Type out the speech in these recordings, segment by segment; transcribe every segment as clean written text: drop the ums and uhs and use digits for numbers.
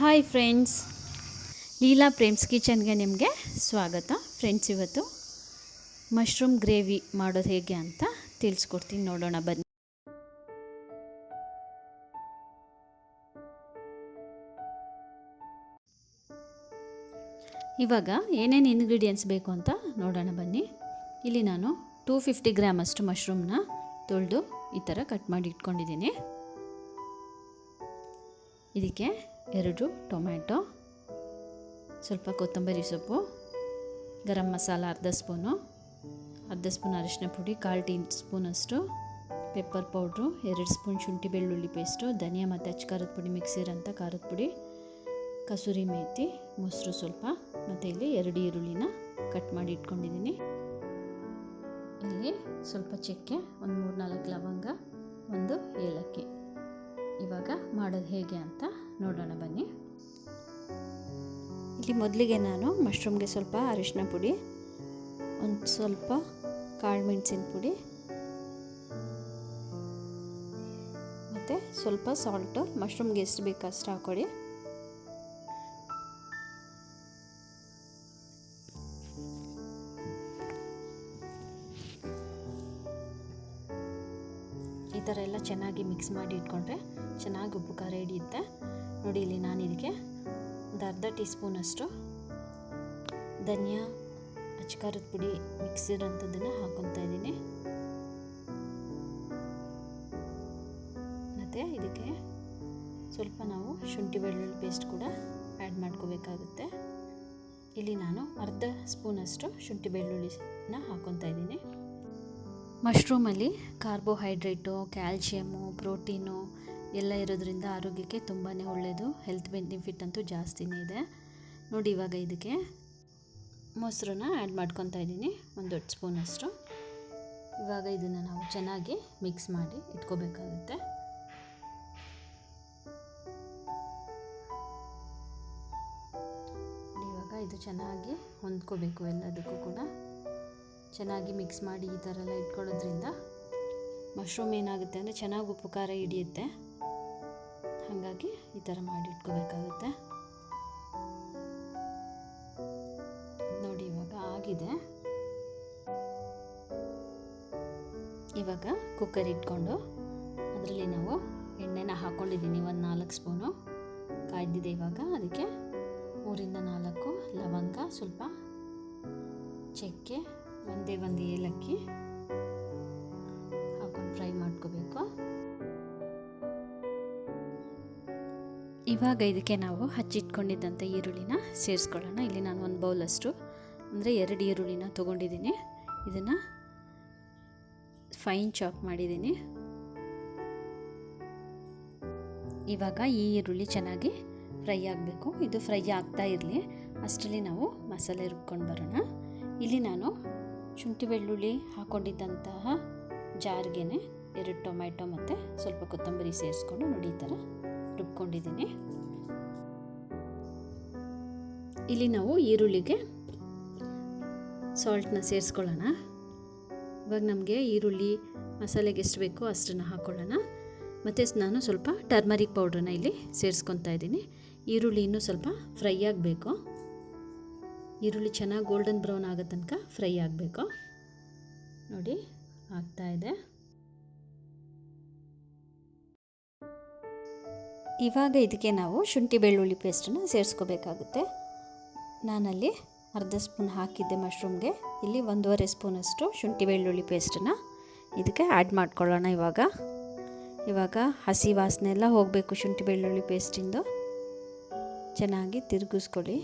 Hi friends, Leela Prem's ಕಿಚನ್ಗೆ ನಿಮಗೆ ಸ್ವಾಗತ. Friends, ಇವತ್ತು ಮಶ್ರೂಮ್ ಗ್ರೇವಿ ಮಾಡೋದು ಹೇಗೆ ಅಂತ ತಿಳಿಸ್ಕೊಡ್ತೀನಿ, ನೋಡೋಣ ಬನ್ನಿ. ಇವಾಗ ಏನೇನು ಇಂಗ್ರೀಡಿಯೆಂಟ್ಸ್ ಬೇಕು ಅಂತ ನೋಡೋಣ ಬನ್ನಿ. ಇಲ್ಲಿ ನಾನು 250 ಗ್ರಾಮ್ ಅಷ್ಟು ಮಶ್ರೂಮ್ನ ತೊಳೆದು ಈ ಥರ ಕಟ್ ಮಾಡಿ ಇಟ್ಕೊಂಡಿದ್ದೀನಿ. ಇದಕ್ಕೆ 2 ಟೊಮ್ಯಾಟೊ, ಸ್ವಲ್ಪ ಕೊತ್ತಂಬರಿ ಸೊಪ್ಪು, ಗರಂ ಮಸಾಲ ಅರ್ಧ ಸ್ಪೂನ್ ಅರಿಶಿನ ಪುಡಿ, 1/4 ಟೀ ಸ್ಪೂನಷ್ಟು ಪೆಪ್ಪರ್ ಪೌಡ್ರು, 2 ಸ್ಪೂನ್ ಶುಂಠಿ ಬೆಳ್ಳುಳ್ಳಿ ಪೇಸ್ಟು, ಧನಿಯಾ ಮತ್ತು ಅಚ್ಚ ಖಾರದ ಪುಡಿ ಮಿಕ್ಸಿರಂಥ ಖಾರದ ಪುಡಿ, ಕಸೂರಿ ಮೇಥಿ, ಮೊಸರು ಸ್ವಲ್ಪ, ಮತ್ತು ಇಲ್ಲಿ 2 ಈರುಳ್ಳಿನ ಕಟ್ ಮಾಡಿ ಇಟ್ಕೊಂಡಿದ್ದೀನಿ. ಇಲ್ಲಿ ಸ್ವಲ್ಪ ಚಕ್ಕೆ, ಒಂದು 3-4 ಲವಂಗ, 1 ಏಲಕ್ಕಿ. ಇವಾಗ ಮಾಡೋದು ಹೇಗೆ ಅಂತ ನೋಡೋಣ ಬನ್ನಿ. ಇಲ್ಲಿ ಮೊದಲಿಗೆ ನಾನು ಮಶ್ರೂಮ್ಗೆ ಸ್ವಲ್ಪ ಅರಿಶಿನ ಪುಡಿ, ಒಂದು ಸ್ವಲ್ಪ ಕಾಳು ಮೆಣಸಿನ ಪುಡಿ ಮತ್ತು ಸ್ವಲ್ಪ ಸಾಲ್ಟು, ಮಶ್ರೂಮ್ಗೆ ಎಷ್ಟು ಬೇಕು ಅಷ್ಟು ಹಾಕ್ಕೊಳ್ಳಿ. ಈ ಥರ ಎಲ್ಲ ಚೆನ್ನಾಗಿ ಮಿಕ್ಸ್ ಮಾಡಿ ಇಟ್ಕೊಂಡ್ರೆ ಚೆನ್ನಾಗಿ ಉಪ್ಪು ಖಾರ ಹಿಡಿಯುತ್ತೆ. ನೋಡಿ, ಇಲ್ಲಿ ನಾನು ಇದಕ್ಕೆ ಒಂದು ಅರ್ಧ ಟೀ ಸ್ಪೂನಷ್ಟು ಧನಿಯಾ ಅಚ್ಚ ಖಾರದ ಪುಡಿ ಮಿಕ್ಸಿರೋಂಥದ್ದನ್ನು ಹಾಕ್ಕೊತಾ ಇದ್ದೀನಿ. ಮತ್ತು ಇದಕ್ಕೆ ಸ್ವಲ್ಪ ನಾವು ಶುಂಠಿ ಬೆಳ್ಳುಳ್ಳಿ ಪೇಸ್ಟ್ ಕೂಡ ಆ್ಯಡ್ ಮಾಡ್ಕೋಬೇಕಾಗುತ್ತೆ. ಇಲ್ಲಿ ನಾನು ಅರ್ಧ ಸ್ಪೂನಷ್ಟು ಶುಂಠಿ ಬೆಳ್ಳುಳ್ಳಿನ ಹಾಕ್ಕೊತಾ ಇದ್ದೀನಿ. ಮಶ್ರೂಮಲ್ಲಿ ಕಾರ್ಬೋಹೈಡ್ರೇಟು, ಕ್ಯಾಲ್ಶಿಯಮ್ಮು, ಪ್ರೋಟೀನು ಎಲ್ಲ ಇರೋದ್ರಿಂದ ಆರೋಗ್ಯಕ್ಕೆ ತುಂಬಾ ಒಳ್ಳೆಯದು. ಹೆಲ್ತ್ ಬೆನಿಫಿಟ್ ಅಂತೂ ಜಾಸ್ತಿನೇ ಇದೆ. ನೋಡಿ, ಇವಾಗ ಇದಕ್ಕೆ ಮೊಸರನ್ನ ಆ್ಯಡ್ ಮಾಡ್ಕೊತಾ ಇದ್ದೀನಿ, 1 ದೊಡ್ಡ ಸ್ಪೂನಷ್ಟು. ಇವಾಗ ಇದನ್ನು ನಾವು ಚೆನ್ನಾಗಿ ಮಿಕ್ಸ್ ಮಾಡಿ ಇಟ್ಕೋಬೇಕಾಗುತ್ತೆ. ಇವಾಗ ಇದು ಚೆನ್ನಾಗಿ ಹೊಂದ್ಕೋಬೇಕು, ಎಲ್ಲದಕ್ಕೂ ಕೂಡ ಚೆನ್ನಾಗಿ ಮಿಕ್ಸ್ ಮಾಡಿ ಈ ಥರ ಎಲ್ಲ ಇಟ್ಕೊಳ್ಳೋದ್ರಿಂದ ಮಶ್ರೂಮ್ ಏನಾಗುತ್ತೆ ಅಂದರೆ ಚೆನ್ನಾಗಿ ಉಪ್ಪು ಖಾರ ಹಿಡಿಯುತ್ತೆ. ಹಾಗಾಗಿ ಈ ಥರ ಮಾಡಿ ಇಟ್ಕೋಬೇಕಾಗುತ್ತೆ. ನೋಡಿ, ಇವಾಗ ಆಗಿದೆ. ಇವಾಗ ಕುಕ್ಕರ್ ಇಟ್ಕೊಂಡು ಅದರಲ್ಲಿ ನಾವು ಎಣ್ಣೆನ ಹಾಕ್ಕೊಂಡಿದ್ದೀನಿ, 4 ಸ್ಪೂನು ಕಾಯ್ದಿದೆ. ಇವಾಗ ಅದಕ್ಕೆ 3-4 ಲವಂಗ, ಸ್ವಲ್ಪ ಚಕ್ಕೆ, 1 ಏಲಕ್ಕಿ ಹಾಕೊಂಡು ಫ್ರೈ ಮಾಡ್ಕೋಬೇಕು. ಇವಾಗ ಇದಕ್ಕೆ ನಾವು ಹಚ್ಚಿಟ್ಕೊಂಡಿದ್ದಂಥ ಈರುಳ್ಳಿನ ಸೇರಿಸ್ಕೊಳ್ಳೋಣ. ಇಲ್ಲಿ ನಾನು 1 ಬೌಲಷ್ಟು ಅಂದರೆ 2 ಈರುಳ್ಳಿನ ತೊಗೊಂಡಿದ್ದೀನಿ. ಇದನ್ನು ಫೈನ್ ಚಾಪ್ ಮಾಡಿದ್ದೀನಿ. ಇವಾಗ ಈ ಈರುಳ್ಳಿ ಚೆನ್ನಾಗಿ ಫ್ರೈ ಆಗಬೇಕು. ಇದು ಫ್ರೈ ಆಗ್ತಾ ಇರಲಿ, ಅಷ್ಟರಲ್ಲಿ ನಾವು ಮಸಾಲೆ ರುಬ್ಕೊಂಡು ಬರೋಣ. ಇಲ್ಲಿ ನಾನು ಶುಂಠಿ ಬೆಳ್ಳುಳ್ಳಿ ಹಾಕ್ಕೊಂಡಿದ್ದಂತಹ ಜಾರ್ಗೆ 2 ಟೊಮ್ಯಾಟೊ ಮತ್ತು ಸ್ವಲ್ಪ ಕೊತ್ತಂಬರಿ ಸೇರಿಸ್ಕೊಂಡು ನೋಡಿ ಈ ಥರ ರುಬ್ಕೊಂಡಿದ್ದೀನಿ. ಇಲ್ಲಿ ನಾವು ಈರುಳ್ಳಿಗೆ ಸಾಲ್ಟನ್ನ ಸೇರಿಸ್ಕೊಳ್ಳೋಣ. ಇವಾಗ ನಮಗೆ ಈರುಳ್ಳಿ ಮಸಾಲೆಗೆ ಎಷ್ಟು ಬೇಕೋ ಅಷ್ಟನ್ನು ಹಾಕ್ಕೊಳ್ಳೋಣ. ಮತ್ತು ನಾನು ಸ್ವಲ್ಪ ಟರ್ಮರಿಕ್ ಪೌಡ್ರನ್ನ ಇಲ್ಲಿ ಸೇರಿಸ್ಕೊತಾ ಇದ್ದೀನಿ. ಈರುಳ್ಳಿ ಇನ್ನೂ ಸ್ವಲ್ಪ ಫ್ರೈ ಆಗಬೇಕು. ಈರುಳ್ಳಿ ಚೆನ್ನಾಗಿ ಗೋಲ್ಡನ್ ಬ್ರೌನ್ ಆಗೋ ತನಕ ಫ್ರೈ ಆಗಬೇಕು. ನೋಡಿ, ಆಗ್ತಾಯಿದೆ. ಇವಾಗ ಇದಕ್ಕೆ ನಾವು ಶುಂಠಿ ಬೆಳ್ಳುಳ್ಳಿ ಪೇಸ್ಟನ್ನು ಸೇರಿಸ್ಕೋಬೇಕಾಗುತ್ತೆ. ನಾನಲ್ಲಿ ಅರ್ಧ ಸ್ಪೂನ್ ಹಾಕಿದ್ದೆ ಮಶ್ರೂಮ್ಗೆ. ಇಲ್ಲಿ 1.5 ಸ್ಪೂನಷ್ಟು ಶುಂಠಿ ಬೆಳ್ಳುಳ್ಳಿ ಪೇಸ್ಟನ್ನು ಇದಕ್ಕೆ ಆ್ಯಡ್ ಮಾಡ್ಕೊಳ್ಳೋಣ. ಇವಾಗ ಹಸಿ ವಾಸನೆ ಎಲ್ಲ ಹೋಗಬೇಕು ಶುಂಠಿ ಬೆಳ್ಳುಳ್ಳಿ ಪೇಸ್ಟಿಂದು. ಚೆನ್ನಾಗಿ ತಿರುಗಿಸ್ಕೊಳ್ಳಿ.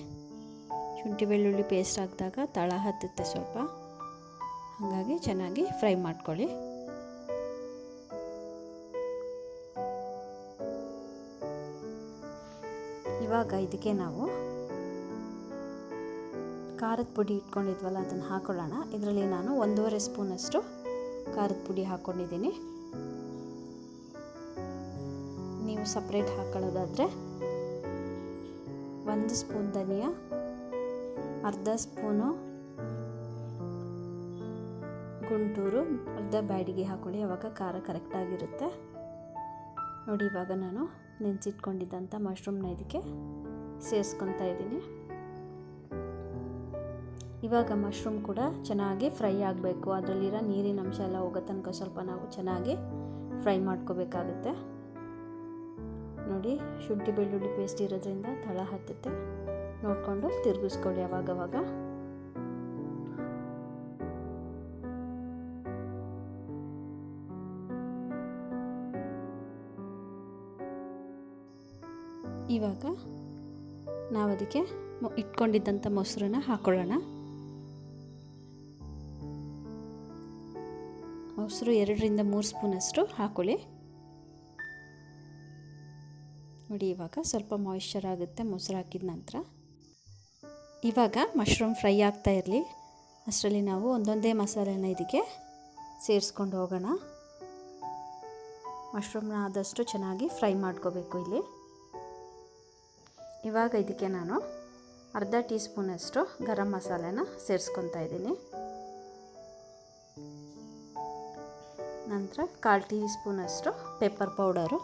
ಶುಂಠಿ ಬೆಳ್ಳುಳ್ಳಿ ಪೇಸ್ಟ್ ಹಾಕಿದಾಗ ತಳ ಹತ್ತುತ್ತೆ ಸ್ವಲ್ಪ, ಹಾಗಾಗಿ ಚೆನ್ನಾಗಿ ಫ್ರೈ ಮಾಡ್ಕೊಳ್ಳಿ. ಇವಾಗ ಇದಕ್ಕೆ ನಾವು ಖಾರದ ಪುಡಿ ಇಟ್ಕೊಂಡಿದ್ವಲ್ಲ ಅದನ್ನು ಹಾಕೊಳ್ಳೋಣ. ಇದರಲ್ಲಿ ನಾನು 1.5 ಸ್ಪೂನಷ್ಟು ಖಾರದ ಪುಡಿ ಹಾಕ್ಕೊಂಡಿದ್ದೀನಿ. ನೀವು ಸಪ್ರೇಟ್ ಹಾಕೊಳ್ಳೋದಾದರೆ 1 ಸ್ಪೂನ್ ಧನಿಯಾ, ಅರ್ಧ ಸ್ಪೂನು ಗುಂಟೂರು, ಅರ್ಧ ಬ್ಯಾಡಿಗೆ ಹಾಕ್ಕೊಳ್ಳಿ, ಆವಾಗ ಖಾರ ಕರೆಕ್ಟಾಗಿರುತ್ತೆ. ನೋಡಿ, ಇವಾಗ ನಾನು ನೆನೆಸಿಟ್ಕೊಂಡಿದ್ದಂಥ ಮಶ್ರೂಮ್ನ ಇದಕ್ಕೆ ಸೇರಿಸ್ಕೊತಾ ಇದ್ದೀನಿ. ಇವಾಗ ಮಶ್ರೂಮ್ ಕೂಡ ಚೆನ್ನಾಗಿ ಫ್ರೈ ಆಗಬೇಕು. ಅದರಲ್ಲಿರೋ ನೀರಿನ ಅಂಶ ಎಲ್ಲ ಹೋಗೋ ತನಕ ಸ್ವಲ್ಪ ನಾವು ಚೆನ್ನಾಗಿ ಫ್ರೈ ಮಾಡ್ಕೋಬೇಕಾಗುತ್ತೆ. ನೋಡಿ, ಶುಂಠಿ ಬೆಳ್ಳುಳ್ಳಿ ಪೇಸ್ಟ್ ಇರೋದ್ರಿಂದ ತಳ ಹತ್ತುತ್ತೆ. ನೋಡಿಕೊಂಡು ತಿರುಗಿಸ್ಕೊಳ್ಳಿ ಅವಾಗವಾಗ. ಇವಾಗ ನಾವು ಅದಕ್ಕೆ ಇಟ್ಕೊಂಡಿದ್ದಂಥ ಮೊಸರನ್ನ ಹಾಕೊಳ್ಳೋಣ. ಮೊಸರು 2-3 ಸ್ಪೂನಷ್ಟು ಹಾಕೊಳ್ಳಿ. ನೋಡಿ, ಇವಾಗ ಸ್ವಲ್ಪ ಮಾಯಿಶ್ಚರ್ ಆಗುತ್ತೆ ಮೊಸರು ಹಾಕಿದ ನಂತರ. ಇವಾಗ ಮಶ್ರೂಮ್ ಫ್ರೈ ಆಗ್ತಾ ಇರಲಿ ಅಷ್ಟರಲ್ಲಿ ನಾವು ಒಂದೊಂದೇ ಮಸಾಲೆನ ಇದಕ್ಕೆ ಸೇರಿಸ್ಕೊಂಡು ಹೋಗೋಣ. ಮಶ್ರೂಮ್ನ ಆದಷ್ಟು ಚೆನ್ನಾಗಿ ಫ್ರೈ ಮಾಡ್ಕೋಬೇಕು ಇಲ್ಲಿ. ಇವಾಗ ಇದಕ್ಕೆ ನಾನು ಅರ್ಧ ಟೀ ಸ್ಪೂನಷ್ಟು ಗರಂ ಮಸಾಲೆನ ಸೇರಿಸ್ಕೊತಾ ಇದ್ದೀನಿ. ನಂತರ 1/4 ಟೀ ಸ್ಪೂನಷ್ಟು ಪೆಪ್ಪರ್ ಪೌಡರು,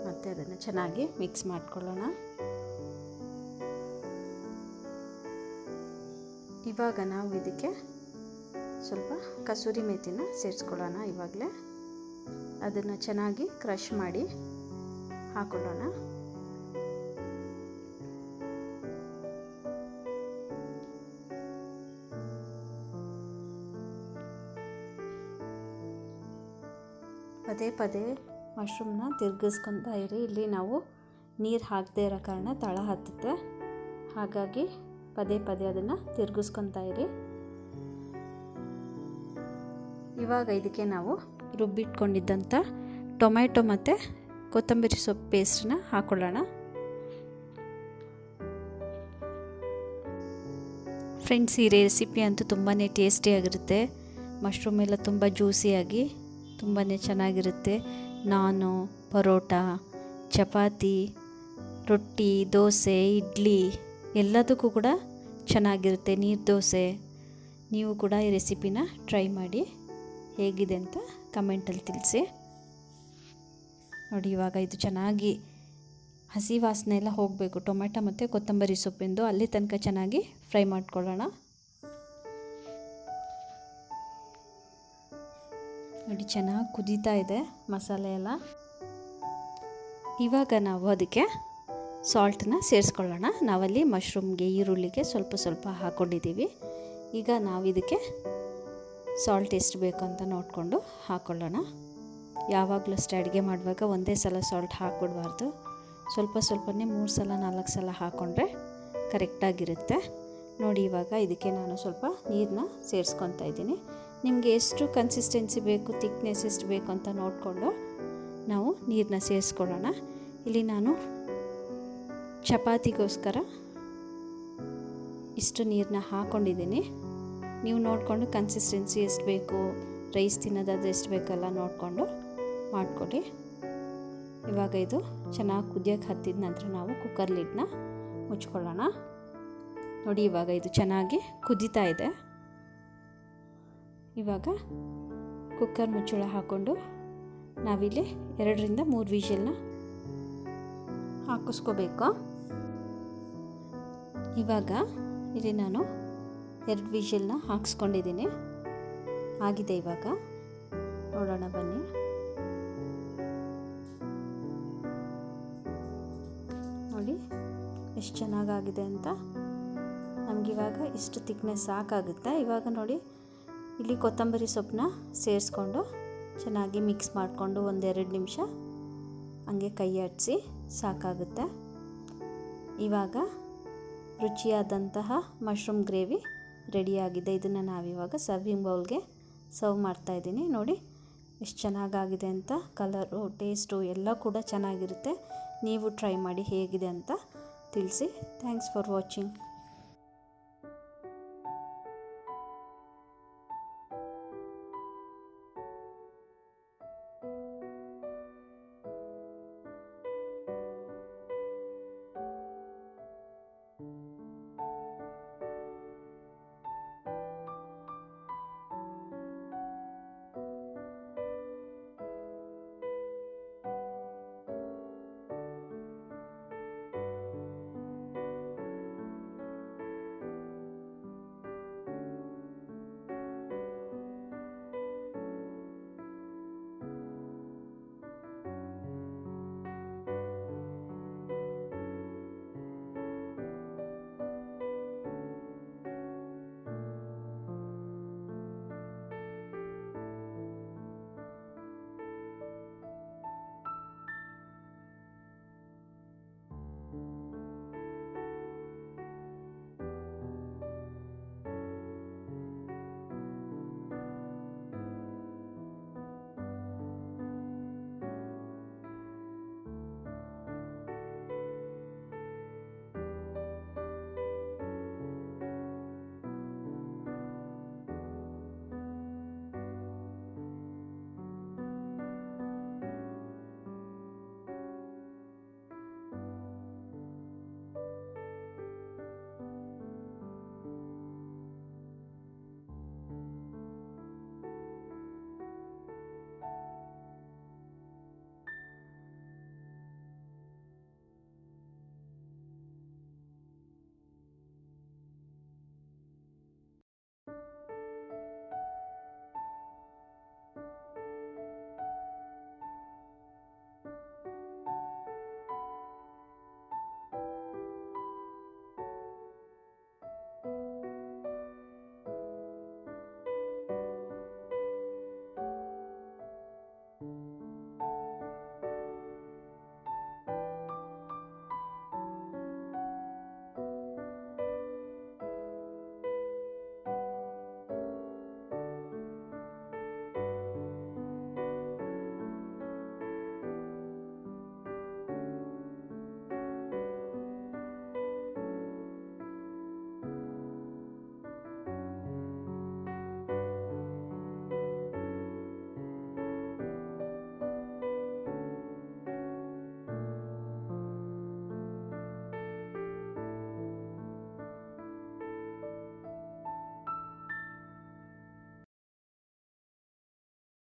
ಮತ್ತು ಅದನ್ನು ಚೆನ್ನಾಗಿ ಮಿಕ್ಸ್ ಮಾಡ್ಕೊಳ್ಳೋಣ. ಇವಾಗ ನಾವು ಇದಕ್ಕೆ ಸ್ವಲ್ಪ ಕಸೂರಿ ಮೇಥಿನ ಸೇರಿಸ್ಕೊಳ್ಳೋಣ. ಇವಾಗಲೇ ಅದನ್ನು ಚೆನ್ನಾಗಿ ಕ್ರಷ್ ಮಾಡಿ ಹಾಕೊಳ್ಳೋಣ. ಪದೇ ಪದೇ ಮಶ್ರೂಮ್ನ ತಿರುಗಿಸ್ಕೊತಾ ಇರಿ. ಇಲ್ಲಿ ನಾವು ನೀರು ಹಾಕದೇ ಇರೋ ಕಾರಣ ತಳ ಹತ್ತುತ್ತೆ. ಹಾಗಾಗಿ ಪದೇ ಪದೇ ಅದನ್ನು ತಿರುಗಿಸ್ಕೊತಾ ಇರಿ. ಇವಾಗ ಇದಕ್ಕೆ ನಾವು ರುಬ್ಬಿಟ್ಕೊಂಡಿದ್ದಂಥ ಟೊಮೆಟೊ ಮತ್ತು ಕೊತ್ತಂಬರಿ ಸೊಪ್ಪು ಪೇಸ್ಟನ್ನ ಹಾಕೊಳ್ಳೋಣ. ಫ್ರೆಂಡ್ಸ್, ಈ ರೆಸಿಪಿ ಅಂತೂ ತುಂಬಾ ಟೇಸ್ಟಿಯಾಗಿರುತ್ತೆ. ಮಶ್ರೂಮ್ ಎಲ್ಲ ತುಂಬ ಜ್ಯೂಸಿಯಾಗಿ ತುಂಬಾ ಚೆನ್ನಾಗಿರುತ್ತೆ. ನಾನು, ಪರೋಟ, ಚಪಾತಿ, ರೊಟ್ಟಿ, ದೋಸೆ, ಇಡ್ಲಿ ಎಲ್ಲದಕ್ಕೂ ಕೂಡ ಚೆನ್ನಾಗಿರುತ್ತೆ. ನೀರು ದೋಸೆ. ನೀವು ಕೂಡ ಈ ರೆಸಿಪಿನ ಟ್ರೈ ಮಾಡಿ ಹೇಗಿದೆ ಅಂತ ಕಮೆಂಟಲ್ಲಿ ತಿಳಿಸಿ. ನೋಡಿ, ಇವಾಗ ಇದು ಚೆನ್ನಾಗಿ ಹಸಿ ವಾಸನೆ ಎಲ್ಲ ಹೋಗಬೇಕು. ಟೊಮೆಟೊ ಮತ್ತು ಕೊತ್ತಂಬರಿ ಸೊಪ್ಪಿಂದು ಅಲ್ಲಿ ತನಕ ಚೆನ್ನಾಗಿ ಫ್ರೈ ಮಾಡ್ಕೊಳ್ಳೋಣ. ನೋಡಿ, ಚೆನ್ನಾಗಿ ಕುದೀತಾ ಇದೆ ಮಸಾಲೆ ಎಲ್ಲ. ಇವಾಗ ನಾವು ಅದಕ್ಕೆ ಸಾಲ್ಟನ್ನ ಸೇರಿಸ್ಕೊಳ್ಳೋಣ. ನಾವಲ್ಲಿ ಮಶ್ರೂಮ್ಗೆ, ಈರುಳ್ಳಿಗೆ ಸ್ವಲ್ಪ ಸ್ವಲ್ಪ ಹಾಕ್ಕೊಂಡಿದ್ದೀವಿ. ಈಗ ನಾವು ಇದಕ್ಕೆ ಸಾಲ್ಟ್ ಎಷ್ಟು ಬೇಕು ಅಂತ ನೋಡಿಕೊಂಡು ಹಾಕ್ಕೊಳ್ಳೋಣ. ಯಾವಾಗಲೂ ಅಷ್ಟೇ ಅಡುಗೆ ಮಾಡುವಾಗ ಒಂದೇ ಸಲ ಸಾಲ್ಟ್ ಹಾಕ್ಬಿಡ್ಬಾರ್ದು. ಸ್ವಲ್ಪ ಸ್ವಲ್ಪನೇ 3 ಸಲ 4 ಸಲ ಹಾಕ್ಕೊಂಡ್ರೆ ಕರೆಕ್ಟಾಗಿರುತ್ತೆ. ನೋಡಿ, ಇವಾಗ ಇದಕ್ಕೆ ನಾನು ಸ್ವಲ್ಪ ನೀರನ್ನ ಸೇರಿಸ್ಕೊತಾ ಇದ್ದೀನಿ. ನಿಮಗೆ ಎಷ್ಟು ಕನ್ಸಿಸ್ಟೆನ್ಸಿ ಬೇಕು, ತಿಕ್ನೆಸ್ ಎಷ್ಟು ಬೇಕು ಅಂತ ನೋಡಿಕೊಂಡು ನಾವು ನೀರನ್ನ ಸೇರಿಸ್ಕೊಳ್ಳೋಣ. ಇಲ್ಲಿ ನಾನು ಚಪಾತಿಗೋಸ್ಕರ ಇಷ್ಟು ನೀರನ್ನ ಹಾಕ್ಕೊಂಡಿದ್ದೀನಿ. ನೀವು ನೋಡಿಕೊಂಡು ಕನ್ಸಿಸ್ಟೆನ್ಸಿ ಎಷ್ಟು ಬೇಕು, ರೈಸ್ ತಿನ್ನೋದಾದರೆ ಎಷ್ಟು ಬೇಕಲ್ಲ ನೋಡಿಕೊಂಡು ಮಾಡಿಕೊಡಿ. ಇವಾಗ ಇದು ಚೆನ್ನಾಗಿ ಕುದಿಯೋಕ್ಕೆ ಹತ್ತಿದ ನಂತರ ನಾವು ಕುಕ್ಕರ್ ಲಿಡ್ನ ಮುಚ್ಕೊಳ್ಳೋಣ. ನೋಡಿ, ಇವಾಗ ಇದು ಚೆನ್ನಾಗಿ ಕುದೀತಾ ಇದೆ. ಇವಾಗ ಕುಕ್ಕರ್ ಮುಚ್ಚಳ ಹಾಕ್ಕೊಂಡು ನಾವಿಲ್ಲಿ 2-3 ವಿಷಲ್ನ ಹಾಕಿಸ್ಕೋಬೇಕು. ಇವಾಗ ಇಲ್ಲಿ ನಾನು 2 ವಿಷಲ್ನ ಹಾಕಿಸ್ಕೊಂಡಿದ್ದೀನಿ. ಆಗಿದೆ. ಇವಾಗ ನೋಡೋಣ ಬನ್ನಿ. ನೋಡಿ ಎಷ್ಟು ಚೆನ್ನಾಗಾಗಿದೆ ಅಂತ. ನಮಗಿವಾಗ ಇಷ್ಟು ತಿಕ್ನೆಸ್ ಸಾಕಾಗುತ್ತೆ. ಇವಾಗ ನೋಡಿ, ಇಲ್ಲಿ ಕೊತ್ತಂಬರಿ ಸೊಪ್ಪನ್ನ ಸೇರಿಸ್ಕೊಂಡು ಚೆನ್ನಾಗಿ ಮಿಕ್ಸ್ ಮಾಡಿಕೊಂಡು 1-2 ನಿಮಿಷ ಹಂಗೆ ಕೈ ಆಡಿಸಿ ಸಾಕಾಗುತ್ತೆ. ಇವಾಗ ರುಚಿಯಾದಂತಹ ಮಶ್ರೂಮ್ ಗ್ರೇವಿ ರೆಡಿಯಾಗಿದೆ. ಇದನ್ನು ನಾವಿವಾಗ ಸರ್ವಿಂಗ್ ಬೌಲ್ಗೆ ಸರ್ವ್ ಮಾಡ್ತಾಯಿದ್ದೀನಿ. ನೋಡಿ ಎಷ್ಟು ಚೆನ್ನಾಗಾಗಿದೆ ಅಂತ. ಕಲರು, ಟೇಸ್ಟು ಎಲ್ಲ ಕೂಡ ಚೆನ್ನಾಗಿರುತ್ತೆ. ನೀವು ಟ್ರೈ ಮಾಡಿ ಹೇಗಿದೆ ಅಂತ ತಿಳಿಸಿ. Thanks for watching.